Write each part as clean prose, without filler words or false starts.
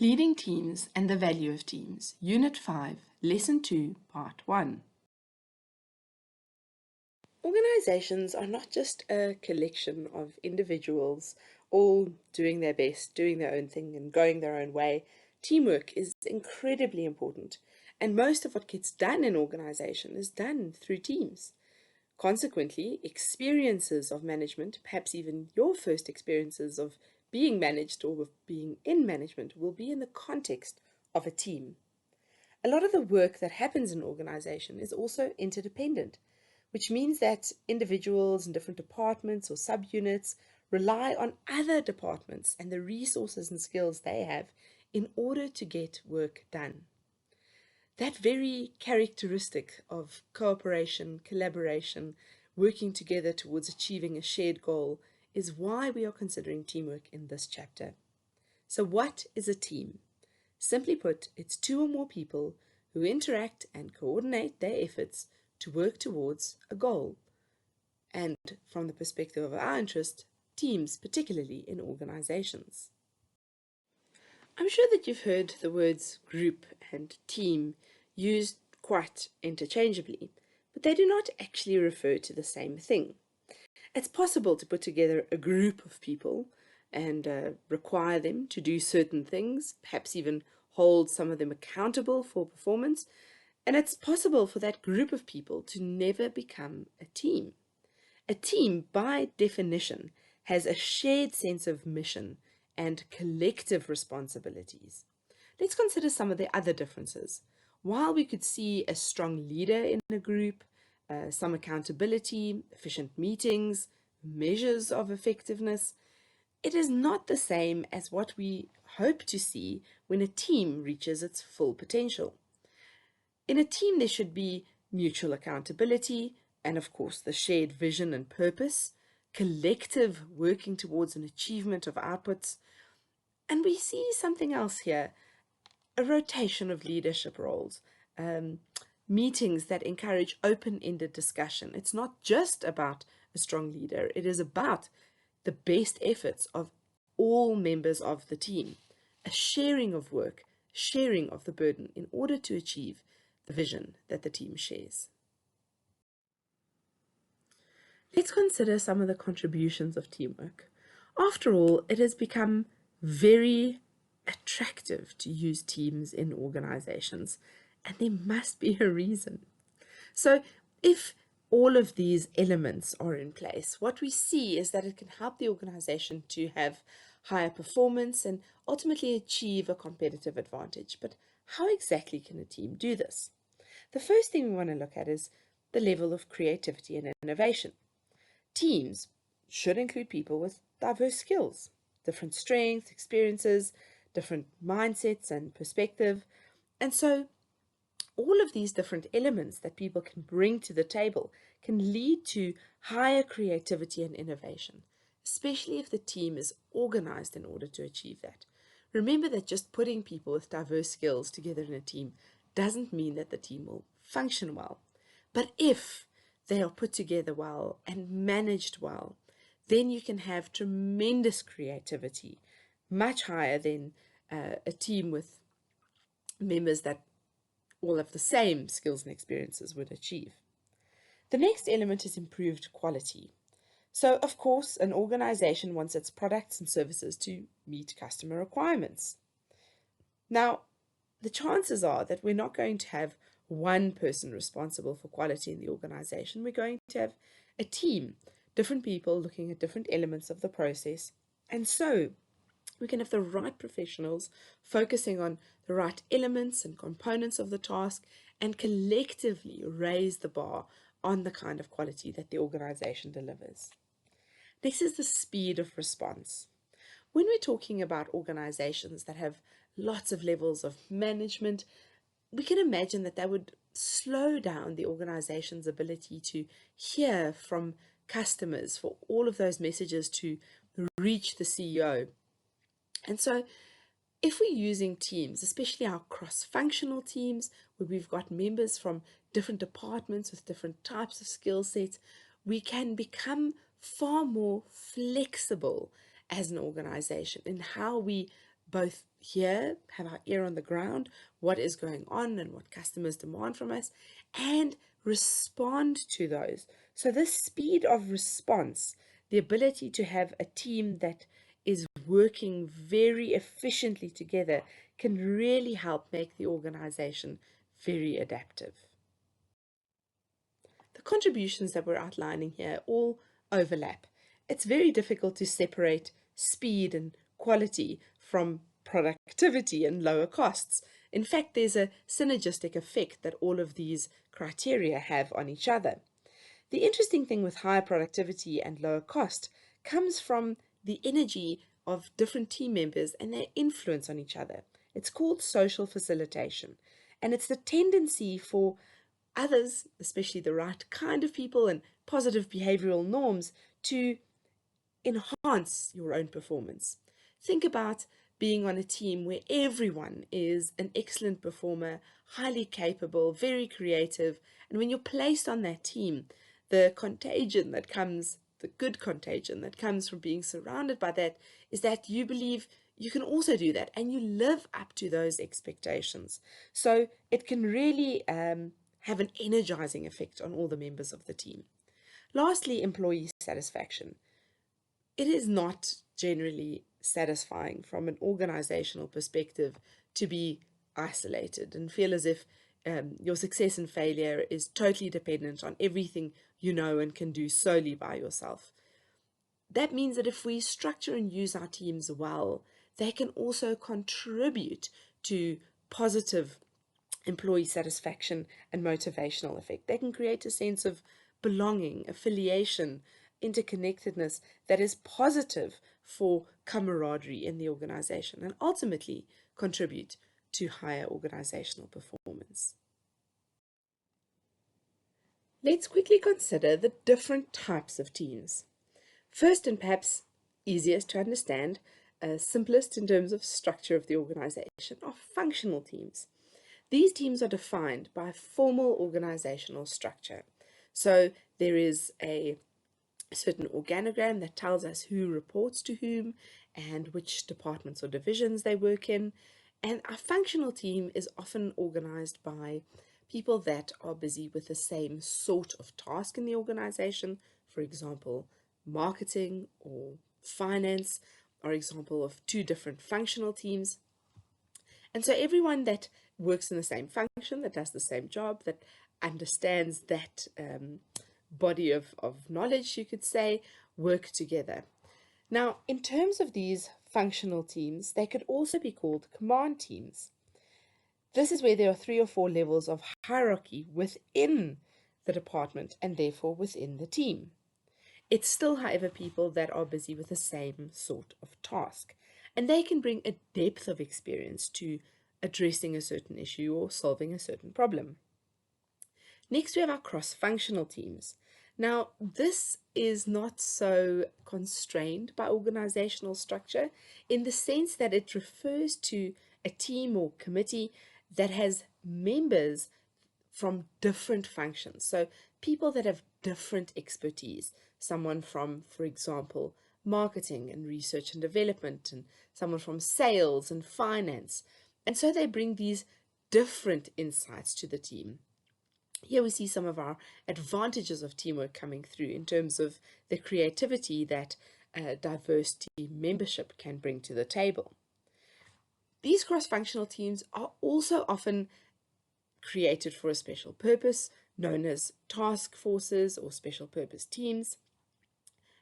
Leading Teams and the Value of Teams, Unit 5, Lesson 2, Part 1. Organizations are not just a collection of individuals all doing their best, doing their own thing and going their own way. Teamwork is incredibly important, and most of what gets done in organization is done through teams. Consequently, experiences of management, perhaps even your first experiences of being managed or of being in management, will be in the context of a team. A lot of the work that happens in an organization is also interdependent, which means that individuals in different departments or subunits rely on other departments and the resources and skills they have in order to get work done. That very characteristic of cooperation, collaboration, working together towards achieving a shared goal is why we are considering teamwork in this chapter. So what is a team? Simply put, it's two or more people who interact and coordinate their efforts to work towards a goal. And from the perspective of our interest, teams, particularly in organizations. I'm sure that you've heard the words group and team used quite interchangeably, but they do not actually refer to the same thing. It's possible to put together a group of people and require them to do certain things, perhaps even hold some of them accountable for performance, and it's possible for that group of people to never become a team. A team, by definition, has a shared sense of mission and collective responsibilities. Let's consider some of the other differences. While we could see a strong leader in a group, some accountability, efficient meetings, measures of effectiveness, it is not the same as what we hope to see when a team reaches its full potential. In a team, there should be mutual accountability and, of course, the shared vision and purpose, collective working towards an achievement of outputs. And we see something else here, a rotation of leadership roles, meetings that encourage open-ended discussion. It's not just about a strong leader, it is about the best efforts of all members of the team, a sharing of work, sharing of the burden in order to achieve the vision that the team shares. Let's consider some of the contributions of teamwork. After all, it has become very attractive to use teams in organizations, and there must be a reason. So if all of these elements are in place, what we see is that it can help the organization to have higher performance and ultimately achieve a competitive advantage. But how exactly can a team do this? The first thing we want to look at is the level of creativity and innovation. Teams should include people with diverse skills, different strengths, experiences, different mindsets and perspective. And so all of these different elements that people can bring to the table can lead to higher creativity and innovation, especially if the team is organized in order to achieve that. Remember that just putting people with diverse skills together in a team doesn't mean that the team will function well. But if they are put together well and managed well, then you can have tremendous creativity, much higher than a team with members that all have the same skills and experiences would achieve. The next element is improved quality. So, of course, an organization wants its products and services to meet customer requirements. Now, the chances are that we're not going to have one person responsible for quality in the organization. We're going to have a team, different people looking at different elements of the process. And so we can have the right professionals focusing on the right elements and components of the task and collectively raise the bar on the kind of quality that the organization delivers. Next is the speed of response. When we're talking about organizations that have lots of levels of management, we can imagine that that would slow down the organization's ability to hear from customers for all of those messages to reach the CEO. And so if we're using teams, especially our cross-functional teams, where we've got members from different departments with different types of skill sets, we can become far more flexible as an organization in how we both hear, have our ear on the ground, what is going on and what customers demand from us, and respond to those. So this speed of response, the ability to have a team that is working very efficiently together, can really help make the organization very adaptive. The contributions that we're outlining here all overlap. It's very difficult to separate speed and quality from productivity and lower costs. In fact, there's a synergistic effect that all of these criteria have on each other. The interesting thing with higher productivity and lower cost comes from the energy of different team members and their influence on each other. It's called social facilitation, and it's the tendency for others, especially the right kind of people and positive behavioral norms, to enhance your own performance. Think about being on a team where everyone is an excellent performer, highly capable, very creative, and when you're placed on that team, the contagion that comes, the good contagion that comes from being surrounded by that, is that you believe you can also do that and you live up to those expectations. So it can really have an energizing effect on all the members of the team. Lastly, employee satisfaction. It is not generally satisfying from an organizational perspective to be isolated and feel as if your success and failure is totally dependent on everything you know and can do solely by yourself. That means that if we structure and use our teams well, they can also contribute to positive employee satisfaction and motivational effect. They can create a sense of belonging, affiliation, interconnectedness that is positive for camaraderie in the organization and ultimately contribute to higher organizational performance. Let's quickly consider the different types of teams. First, and perhaps easiest to understand, simplest in terms of structure of the organization, are functional teams. These teams are defined by formal organizational structure. So there is a certain organogram that tells us who reports to whom and which departments or divisions they work in. And our functional team is often organized by people that are busy with the same sort of task in the organization. For example, marketing or finance are example of two different functional teams. And so everyone that works in the same function, that does the same job, that understands that body of knowledge, you could say, work together. Now, in terms of these functional teams, they could also be called command teams. This is where there are 3 or 4 levels of hierarchy within the department and therefore within the team. It's still, however, people that are busy with the same sort of task, and they can bring a depth of experience to addressing a certain issue or solving a certain problem. Next, we have our cross-functional teams. Now, this is not so constrained by organizational structure in the sense that it refers to a team or committee that has members from different functions. So people that have different expertise. Someone from, for example, marketing and research and development, and someone from sales and finance. And so they bring these different insights to the team. Here we see some of our advantages of teamwork coming through in terms of the creativity that diverse team membership can bring to the table. These cross-functional teams are also often created for a special purpose, known as task forces or special purpose teams.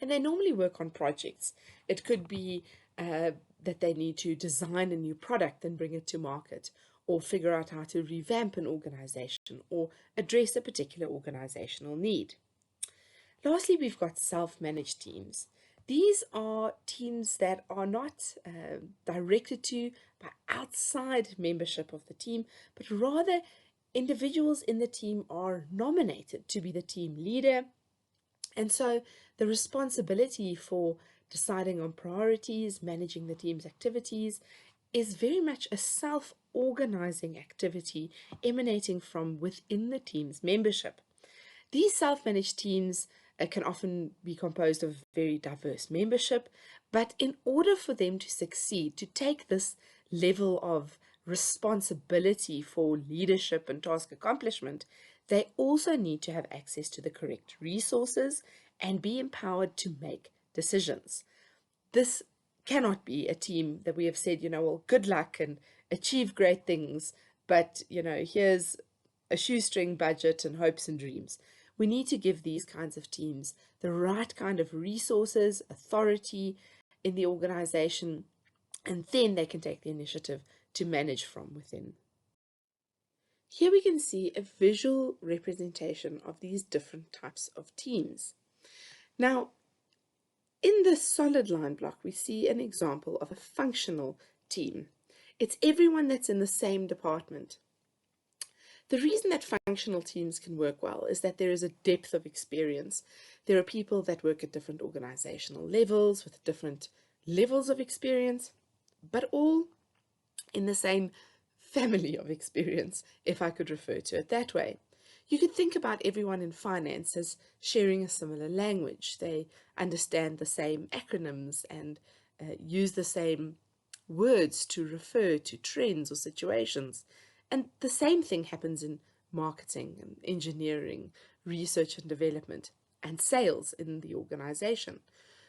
And they normally work on projects. It could be that they need to design a new product and bring it to market, or figure out how to revamp an organization, or address a particular organizational need. Lastly, we've got self-managed teams. These are teams that are not directed to by outside membership of the team, but rather individuals in the team are nominated to be the team leader. And so the responsibility for deciding on priorities, managing the team's activities, is very much a self-organizing activity emanating from within the team's membership. These self-managed teams It can often be composed of very diverse membership, but in order for them to succeed, to take this level of responsibility for leadership and task accomplishment, they also need to have access to the correct resources and be empowered to make decisions. This cannot be a team that we have said, well, good luck and achieve great things, but, here's a shoestring budget and hopes and dreams. We need to give these kinds of teams the right kind of resources, authority in the organization, and then they can take the initiative to manage from within. Here we can see a visual representation of these different types of teams. Now, in this solid line block, we see an example of a functional team. It's everyone that's in the same department. The reason that functional teams can work well is that there is a depth of experience. There are people that work at different organizational levels with different levels of experience, but all in the same family of experience, if I could refer to it that way. You could think about everyone in finance as sharing a similar language. They understand the same acronyms and use the same words to refer to trends or situations. And the same thing happens in marketing and engineering, research and development, and sales in the organization.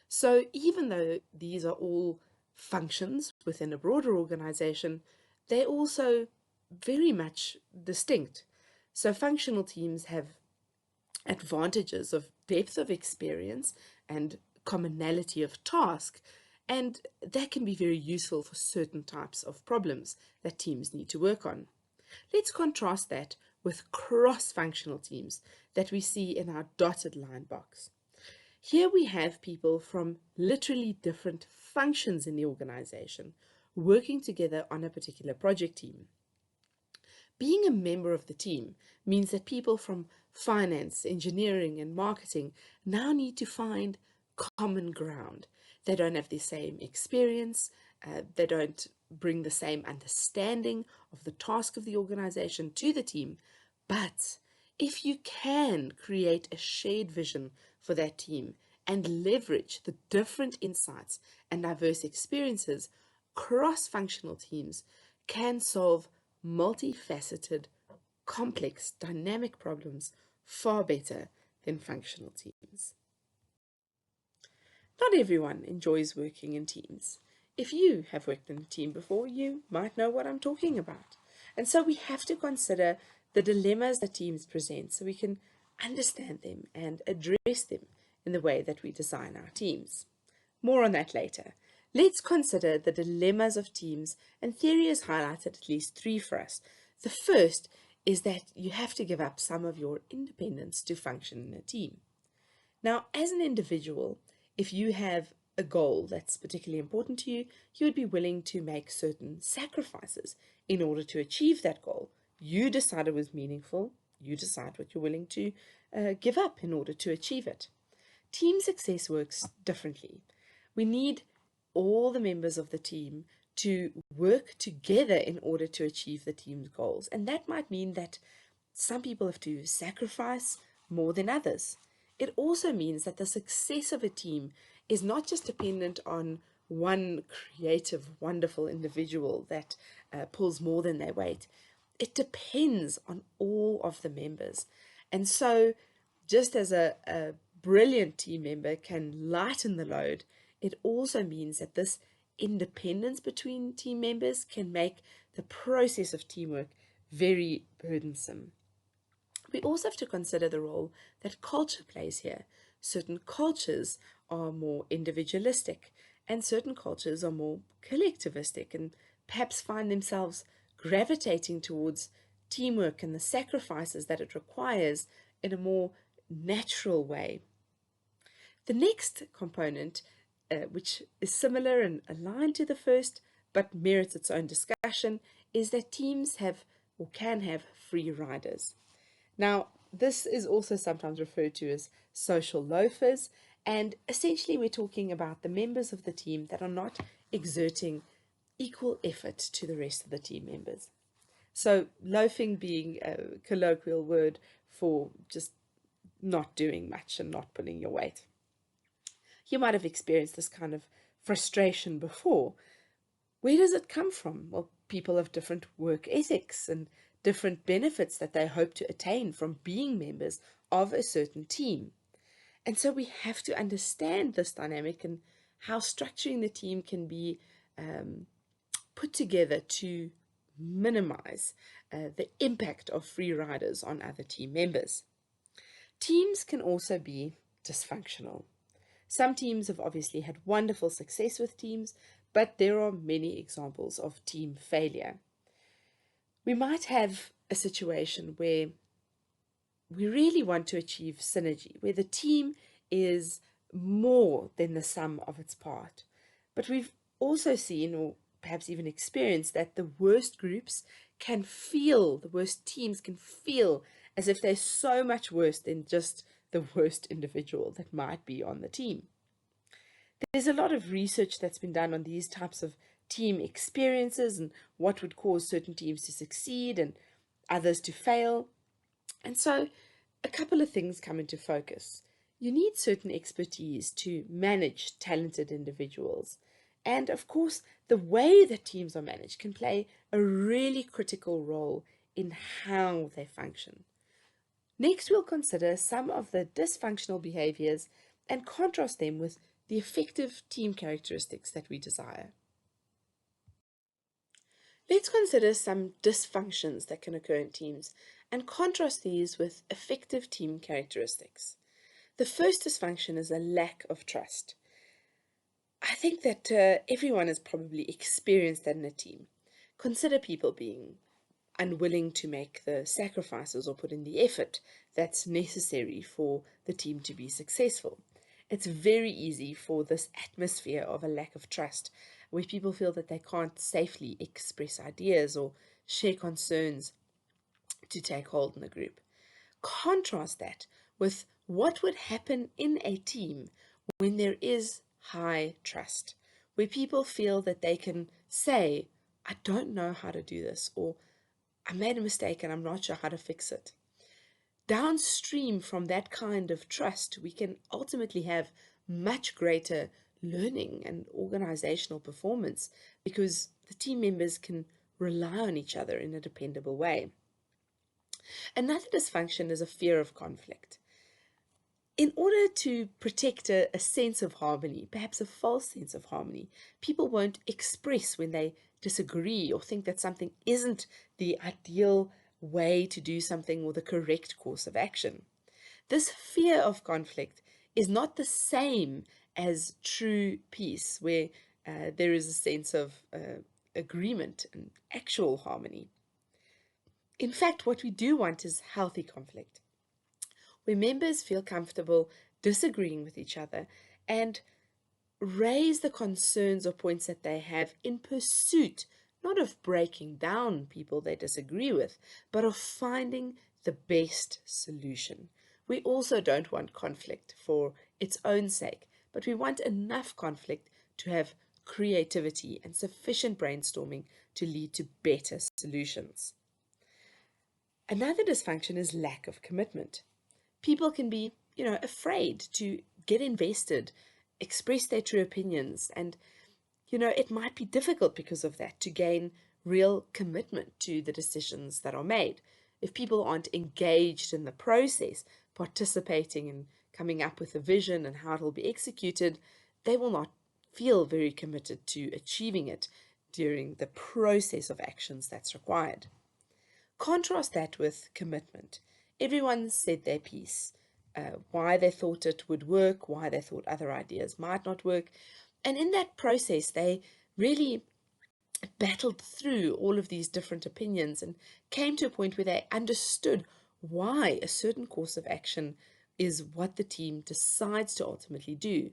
So even though these are all functions within a broader organization, they're also very much distinct. So functional teams have advantages of depth of experience and commonality of task, and that can be very useful for certain types of problems that teams need to work on. Let's contrast that with cross-functional teams that we see in our dotted line box. Here we have people from literally different functions in the organization working together on a particular project team. Being a member of the team means that people from finance, engineering, and marketing now need to find common ground. They don't have the same experience, they don't bring the same understanding of the task of the organization to the team, but if you can create a shared vision for that team and leverage the different insights and diverse experiences, cross-functional teams can solve multifaceted, complex, dynamic problems far better than functional teams. Not everyone enjoys working in teams. If you have worked in a team before, you might know what I'm talking about. And so we have to consider the dilemmas that teams present so we can understand them and address them in the way that we design our teams. More on that later. Let's consider the dilemmas of teams, and theory has highlighted at least three for us. The first is that you have to give up some of your independence to function in a team. Now, as an individual, if you have a goal that's particularly important to you, you would be willing to make certain sacrifices in order to achieve that goal. You decide it was meaningful, you decide what you're willing to give up in order to achieve it. Team success works differently. We need all the members of the team to work together in order to achieve the team's goals. And that might mean that some people have to sacrifice more than others. It also means that the success of a team is not just dependent on one creative, wonderful individual that pulls more than their weight. It depends on all of the members. And so just as a brilliant team member can lighten the load, it also means that this independence between team members can make the process of teamwork very burdensome. We also have to consider the role that culture plays here. Certain cultures are more individualistic, and certain cultures are more collectivistic, and perhaps find themselves gravitating towards teamwork and the sacrifices that it requires in a more natural way. The next component, which is similar and aligned to the first, but merits its own discussion, is that teams have or can have free riders. Now, this is also sometimes referred to as social loafers, and essentially we're talking about the members of the team that are not exerting equal effort to the rest of the team members. So loafing being a colloquial word for just not doing much and not pulling your weight. You might have experienced this kind of frustration before. Where does it come from? Well, people have different work ethics and different benefits that they hope to attain from being members of a certain team. And so we have to understand this dynamic and how structuring the team can be put together to minimize the impact of free riders on other team members. Teams can also be dysfunctional. Some teams have obviously had wonderful success with teams, but there are many examples of team failure. We might have a situation where we really want to achieve synergy, where the team is more than the sum of its part. But we've also seen, or perhaps even experienced, that the worst groups can feel, the worst teams can feel as if they're so much worse than just the worst individual that might be on the team. There's a lot of research that's been done on these types of team experiences and what would cause certain teams to succeed and others to fail. And so a couple of things come into focus. You need certain expertise to manage talented individuals. And of course, the way that teams are managed can play a really critical role in how they function. Next, we'll consider some of the dysfunctional behaviors and contrast them with the effective team characteristics that we desire. Let's consider some dysfunctions that can occur in teams and contrast these with effective team characteristics. The first dysfunction is a lack of trust. I think that everyone has probably experienced that in a team. Consider people being unwilling to make the sacrifices or put in the effort that's necessary for the team to be successful. It's very easy for this atmosphere of a lack of trust, where people feel that they can't safely express ideas or share concerns, to take hold in the group. Contrast that with what would happen in a team when there is high trust, where people feel that they can say, I don't know how to do this, or I made a mistake and I'm not sure how to fix it. Downstream from that kind of trust, we can ultimately have much greater learning and organizational performance because the team members can rely on each other in a dependable way. Another dysfunction is a fear of conflict. In order to protect a sense of harmony, perhaps a false sense of harmony, people won't express when they disagree or think that something isn't the ideal way to do something or the correct course of action. This fear of conflict is not the same as true peace, where there is a sense of agreement and actual harmony. In fact, what we do want is healthy conflict, where members feel comfortable disagreeing with each other and raise the concerns or points that they have in pursuit, not of breaking down people they disagree with, but of finding the best solution. We also don't want conflict for its own sake, but we want enough conflict to have creativity and sufficient brainstorming to lead to better solutions. Another dysfunction is lack of commitment. People can be, afraid to get invested, express their true opinions, and, it might be difficult because of that to gain real commitment to the decisions that are made. If people aren't engaged in the process, participating and coming up with a vision and how it will be executed, they will not feel very committed to achieving it during the process of actions that's required. Contrast that with commitment. Everyone said their piece, why they thought it would work, why they thought other ideas might not work. And in that process, they really battled through all of these different opinions and came to a point where they understood why a certain course of action is what the team decides to ultimately do.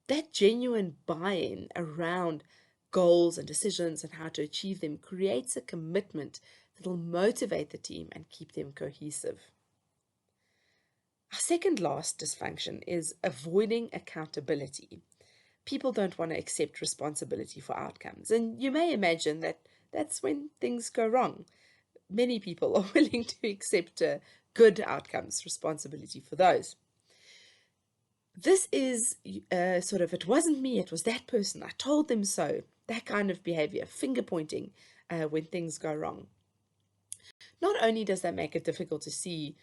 That genuine buy-in around goals and decisions and how to achieve them creates a commitment that'll motivate the team and keep them cohesive. Our second last dysfunction is avoiding accountability. People don't want to accept responsibility for outcomes, and you may imagine that that's when things go wrong. Many people are willing to accept good outcomes, responsibility for those. This is sort of, it wasn't me, it was that person, I told them so, that kind of behavior, finger pointing when things go wrong. Not only does that make it difficult to see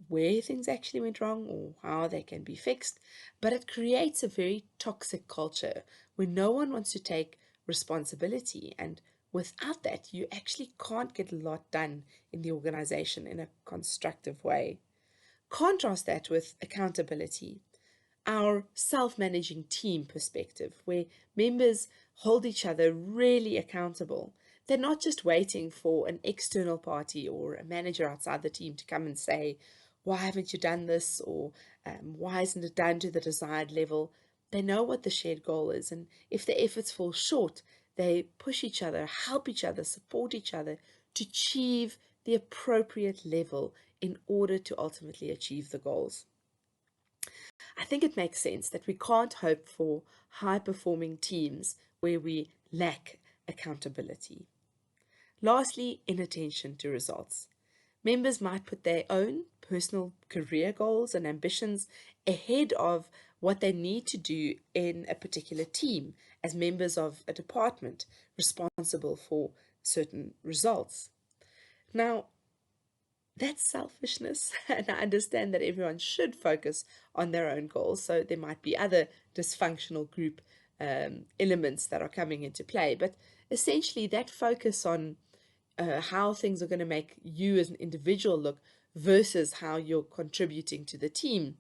where things actually went wrong or how they can be fixed, but it creates a very toxic culture where no one wants to take responsibility. And without that, you actually can't get a lot done in the organization in a constructive way. Contrast that with accountability, our self-managing team perspective, where members hold each other really accountable. They're not just waiting for an external party or a manager outside the team to come and say, why haven't you done this? Or why isn't it done to the desired level? They know what the shared goal is, and if the efforts fall short, they push each other, help each other, support each other to achieve the appropriate level in order to ultimately achieve the goals. I think it makes sense that we can't hope for high-performing teams where we lack accountability. Lastly, inattention to results. Members might put their own personal career goals and ambitions ahead of what they need to do in a particular team as members of a department responsible for certain results. Now, that's selfishness, and I understand that everyone should focus on their own goals, so there might be other dysfunctional group elements that are coming into play, but essentially that focus on how things are going to make you as an individual look versus how you're contributing to the team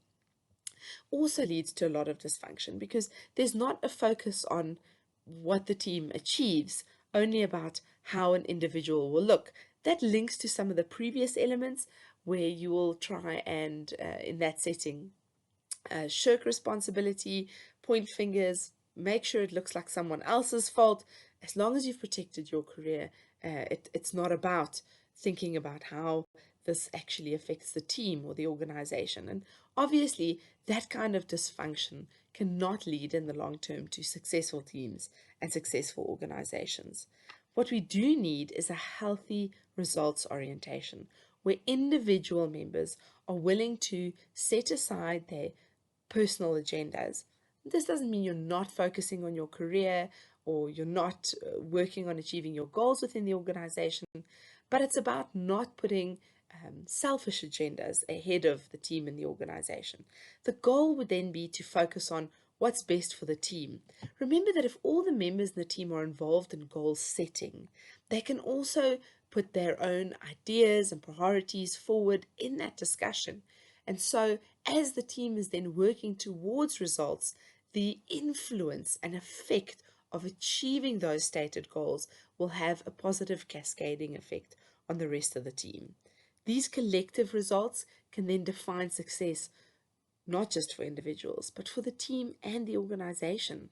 also leads to a lot of dysfunction, because there's not a focus on what the team achieves, only about how an individual will look. That links to some of the previous elements where you will try and, in that setting, shirk responsibility, point fingers, make sure it looks like someone else's fault. As long as you've protected your career, it's not about thinking about how this actually affects the team or the organization. And obviously, that kind of dysfunction cannot lead in the long term to successful teams and successful organizations. What we do need is a healthy results orientation where individual members are willing to set aside their personal agendas. This doesn't mean you're not focusing on your career or you're not working on achieving your goals within the organization, but it's about not putting selfish agendas ahead of the team and the organization. The goal would then be to focus on what's best for the team. Remember that if all the members in the team are involved in goal setting, they can also put their own ideas and priorities forward in that discussion. And so, as the team is then working towards results, the influence and effect of achieving those stated goals will have a positive cascading effect on the rest of the team. These collective results can then define success not just for individuals, but for the team and the organization.